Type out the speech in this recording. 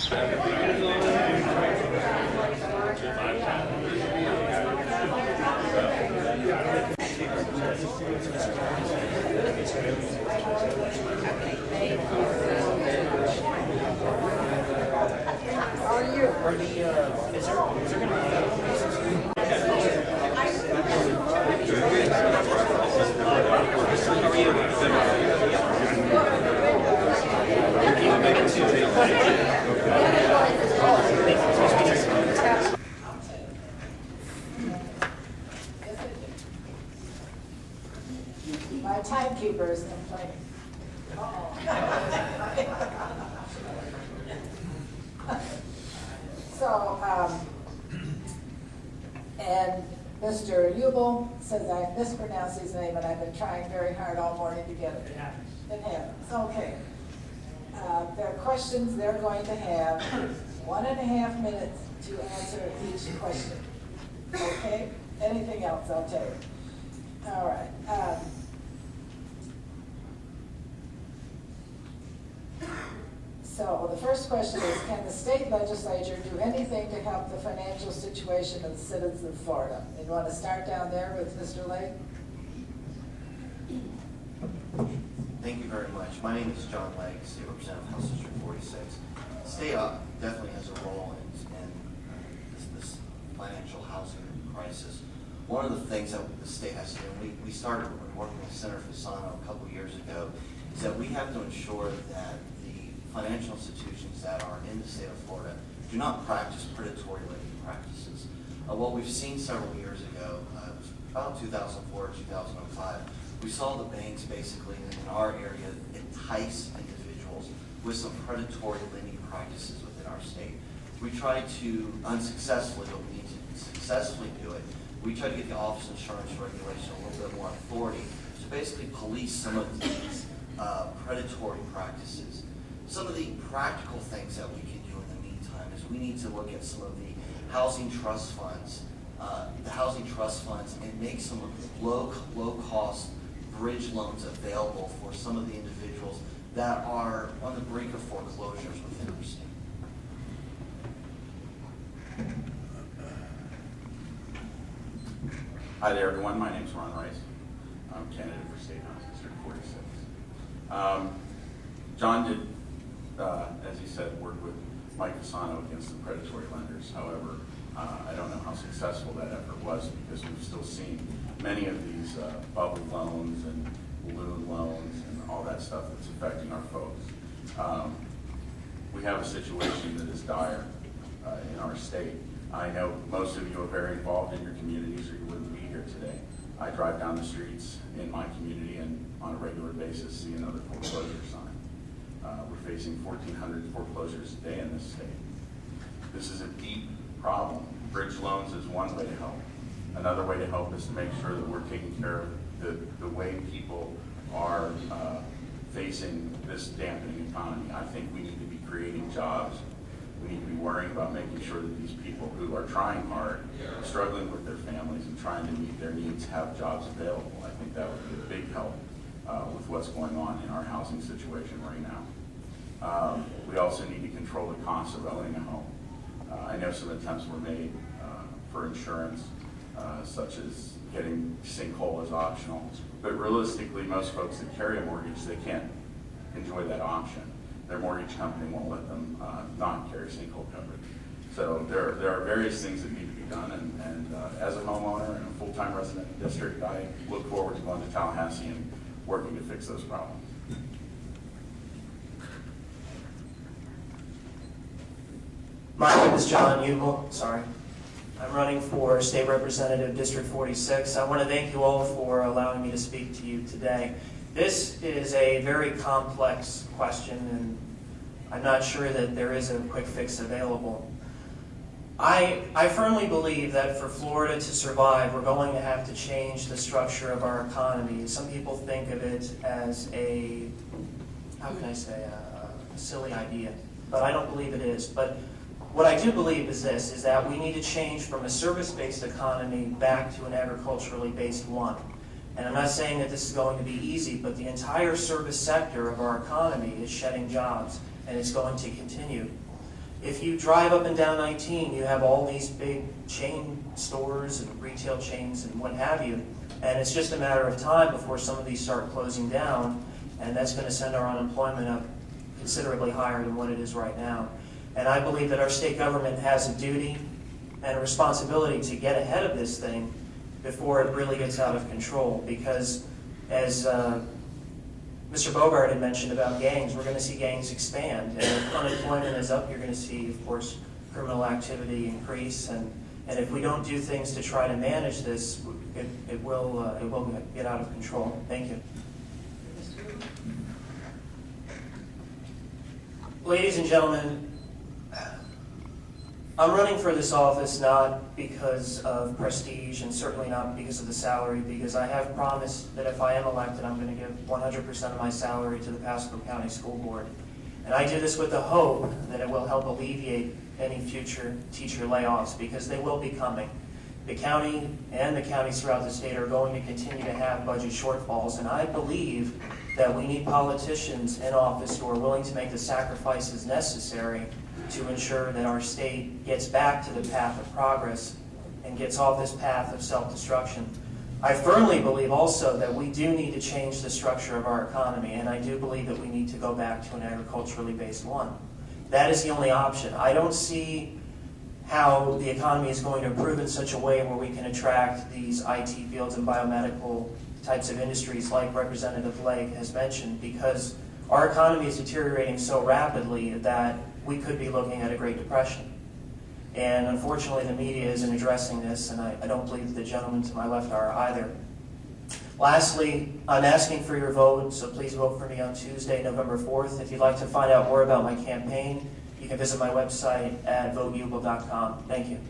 My timekeeper is complaining. So, and Mr. Ubele says I mispronounced his name, and I've been trying very hard all morning to get it. It happens. Okay. There are questions they're going to have 1.5 minutes to answer each question. Okay? Anything else, I'll tell you. All right. So the first question is, can the state legislature do anything to help the financial situation of the citizens of Florida? And you want to start down there with Mr. Lake? Thank you very much. My name is John Lake, State Representative, House District 46. The state definitely has a role in this financial housing crisis. One of the things that the state has to do, and we started working with Senator Fasano a couple years ago, is that we have to ensure that the financial institutions that are in the state of Florida do not practice predatory lending practices. What we've seen several years ago, it was about 2004, 2005, we saw the banks basically in our area entice individuals with some predatory lending practices within our state. We tried to unsuccessfully, but we need to successfully do it. We tried to get the Office of Insurance Regulation a little bit more authority to basically police some of these predatory practices. Some of the practical things that we can do in the meantime is we need to look at some of the housing trust funds, and make some low-cost bridge loans available for some of the individuals that are on the brink of foreclosures within our state. Hi there, everyone. My name is Ron Rice. I'm candidate for State House District 46. John did, as he said, work with Mike Fasano against the predatory lenders. However, I don't know how successful that effort was, because we've still seen many of these bubble loans and balloon loans and all that stuff that's affecting our folks. We have a situation that is dire in our state. I know most of you are very involved in your communities, or you wouldn't be here today. I drive down the streets in my community and on a regular basis see another foreclosure sign. We're facing 1,400 foreclosures a day in this state. This is a deep problem. Bridge loans is one way to help. Another way to help is to make sure that we're taking care of the way people are facing this dampening economy. I think we need to be creating jobs. We need to be worrying about making sure that these people who are trying hard, struggling with their families and trying to meet their needs, have jobs available. I think that would be a big help with what's going on in our housing situation right now. We also need to control the cost of owning a home. I know some attempts were made for insurance, such as getting sinkhole as optional, but realistically, most folks that carry a mortgage, they can't enjoy that option. Their mortgage company won't let them not carry sinkhole coverage. So there are various things that need to be done, and as a homeowner and a full-time resident in the district, I look forward to going to Tallahassee and working to fix those problems. My name is John Ubele. Sorry. I'm running for State Representative District 46. I want to thank you all for allowing me to speak to you today. This is a very complex question, and I'm not sure that there is a quick fix available. I firmly believe that for Florida to survive, we're going to have to change the structure of our economy. Some people think of it as a, how can I say, a silly idea, but I don't believe it is. But what I do believe is this, is that we need to change from a service-based economy back to an agriculturally based one. And I'm not saying that this is going to be easy, but the entire service sector of our economy is shedding jobs, and it's going to continue. If you drive up and down 19, you have all these big chain stores and retail chains and what have you, and it's just a matter of time before some of these start closing down, and that's going to send our unemployment up considerably higher than what it is right now. And I believe that our state government has a duty and a responsibility to get ahead of this thing before it really gets out of control, because as Mr. Bogart had mentioned about gangs, we're going to see gangs expand, and if unemployment is up, you're going to see, of course, criminal activity increase, and if we don't do things to try to manage this, it will get out of control. Thank you. Ladies and gentlemen, I'm running for this office not because of prestige and certainly not because of the salary, because I have promised that if I am elected, I'm going to give 100% of my salary to the Pasco County School Board. And I do this with the hope that it will help alleviate any future teacher layoffs, because they will be coming. The county and the counties throughout the state are going to continue to have budget shortfalls, and I believe that we need politicians in office who are willing to make the sacrifices necessary to ensure that our state gets back to the path of progress and gets off this path of self-destruction. I firmly believe also that we do need to change the structure of our economy, and I do believe that we need to go back to an agriculturally based one. That is the only option. I don't see how the economy is going to improve in such a way where we can attract these IT fields and biomedical types of industries like Representative Lake has mentioned, because our economy is deteriorating so rapidly that we could be looking at a Great Depression. And unfortunately, the media isn't addressing this, and I don't believe the gentlemen to my left are either. Lastly, I'm asking for your vote, so please vote for me on Tuesday, November 4th. If you'd like to find out more about my campaign, you can visit my website at voteubele.com. Thank you.